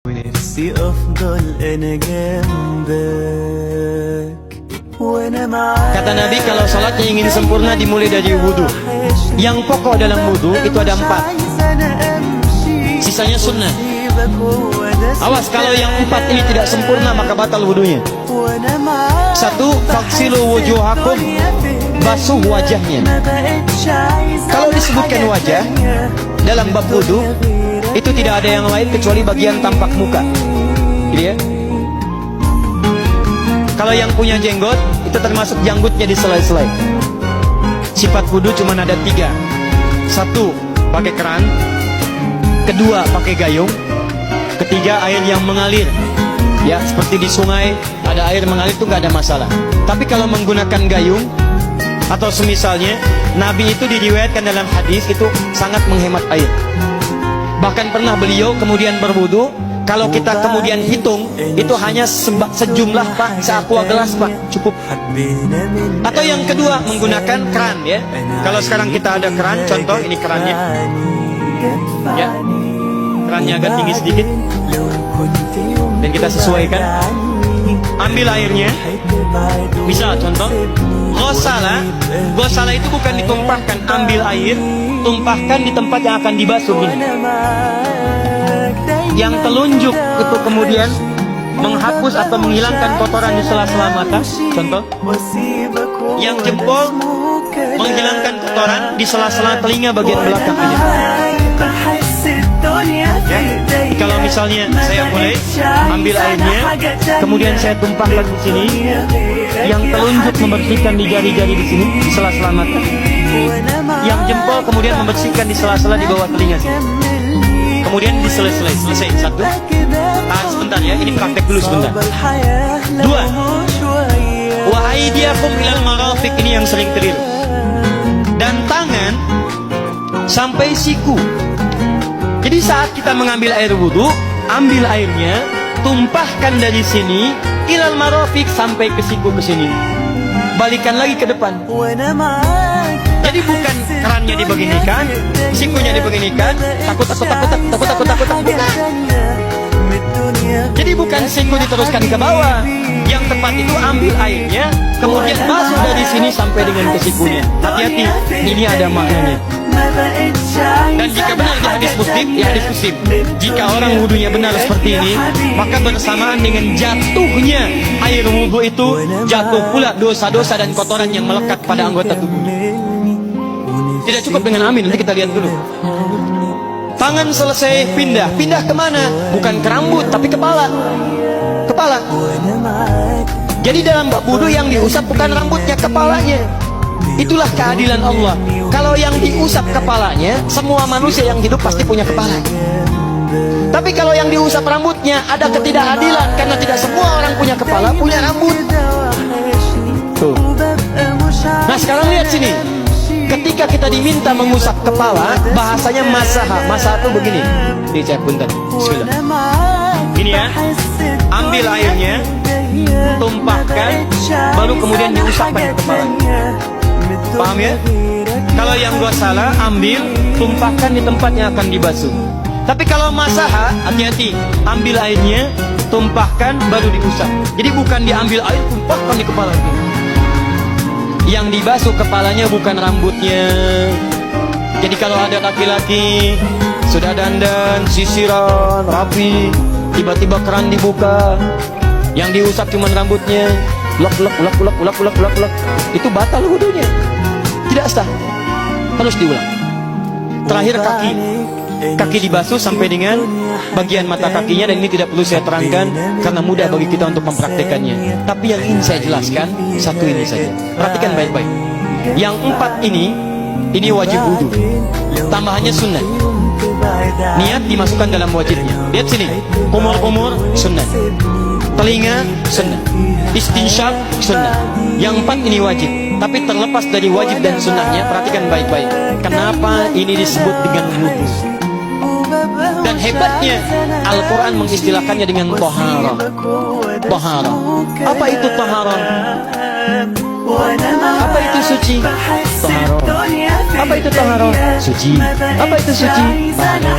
ونفسي أفضل أنا جنبك وأنا معاك. Kata Nabi, kalau sholatnya ingin sempurna dimulai dari wudhu. Yang pokok dalam wudhu itu ada 4, sisanya sunnah. Awas kalau yang 4 ini tidak sempurna maka batal wudhunya. 1. Faksilu wujuhakum, basuh wajahnya. Kalau disebutkan wajah dalam bab wudhu, itu tidak ada yang lain kecuali bagian tampak muka. Gitu ya. Kalau yang punya jenggot, itu termasuk janggutnya di selai-selai. Sifat wudhu cuma ada 3. 1. Pakai keran. 2. Pakai gayung. 3. Air yang mengalir. Ya, seperti di sungai ada air mengalir itu nggak ada masalah. Tapi kalau menggunakan gayung atau semisalnya, Nabi itu diriwayatkan dalam hadis itu sangat menghemat air. Bahkan pernah beliau kemudian berwudu, kalau kita kemudian hitung itu hanya sejumlah Pak, seaqwa gelas Pak, cukup. Atau yang kedua menggunakan keran ya. Kalau sekarang kita ada keran, contoh ini kerannya. Ya. Kerannya agak tinggi sedikit. Dan kita sesuaikan. Ambil airnya. Bisa contoh Ghosala. Ghosala itu bukan ditumpahkan, ambil air, tumpahkan di tempat yang akan dibasuh ini. Yang telunjuk itu kemudian menghapus atau menghilangkan kotoran di sela-sela mata. Contoh. Yang jempol menghilangkan kotoran di sela-sela telinga bagian belakang aja. Ya. Kalau misalnya saya mulai ambil airnya, kemudian saya tumpahkan di sini, yang telunjuk membersihkan di jari-jari di sini, di sela-sela mata. Yang jempol kemudian membersihkan di sela-sela di bawah telinga sini. Kemudian di selesai 1. Tahan sebentar ya, ini praktek dulu sebentar. 2. Wa aydiyakum ilal marafiq, ini yang sering keliru. Dan tangan sampai siku. Jadi saat kita mengambil air wudhu, ambil airnya, tumpahkan dari sini ilal marafiq sampai ke siku ke sini. Balikan lagi ke depan. Jadi bukan kerannya dibeginikan, sikunya dibeginikan, takut. Bukan. Jadi bukan siku diteruskan ke bawah. Yang tepat itu ambil airnya, kemudian basuh dari sini sampai dengan ke sikunya. Hati-hati, ini ada maknanya. Dan jika benar di hadis Muslim, jika orang wudhunya benar seperti ini, maka bersamaan dengan jatuhnya air wudhu itu, jatuh pula dosa-dosa dan kotoran yang melekat pada anggota tubuh. Tidak cukup dengan amin, nanti kita lihat dulu. Tangan selesai pindah kemana? Bukan ke rambut, tapi kepala. Jadi dalam bab wudhu yang diusap bukan rambutnya, kepalanya. Itulah keadilan Allah. Kalau yang diusap kepalanya, semua manusia yang hidup pasti punya kepala. Tapi kalau yang diusap rambutnya, ada ketidakadilan, karena tidak semua orang punya kepala, punya rambut. Tuh. Nah sekarang lihat sini. Ketika kita diminta mengusap kepala, bahasanya masaha. Masaha itu begini. Dicek bentar. Bismillah. Ini ya. Ambil airnya, tumpahkan, baru kemudian diusap pada kepala. Paham ya? Kalau yang gua salah, ambil, tumpahkan di tempat yang akan dibasuh. Tapi kalau masaha, hati-hati. Ambil airnya, tumpahkan, baru diusap. Jadi bukan diambil air, tumpahkan di kepala. Yang dibasuh kepalanya bukan rambutnya. Jadi kalau ada laki-laki sudah dandan, sisiran, rapi, tiba-tiba keran dibuka, yang diusap cuma rambutnya, ulak, itu batal wudhunya, tidak sah, harus diulang. Terakhir kaki dibasuh sampai dengan bagian mata kakinya, dan ini tidak perlu saya terangkan karena mudah bagi kita untuk mempraktekannya. Tapi yang ingin saya jelaskan satu ini saja, perhatikan baik-baik. Yang 4 ini wajib wudhu, tambahannya sunnah. Niat dimasukkan dalam wajibnya. Lihat sini, kumur-kumur sunnah, telinga sunnah, istinsyaq sunnah. Yang 4 ini wajib. Tapi terlepas dari wajib dan sunnahnya, perhatikan baik-baik. Kenapa ini disebut dengan wudhu? Dan hebatnya Al-Quran mengistilahkannya dengan toharah. Toharah. Apa itu toharah? Apa itu suci? Toharah. Apa itu toharah? Suci. Apa itu suci? Toharah.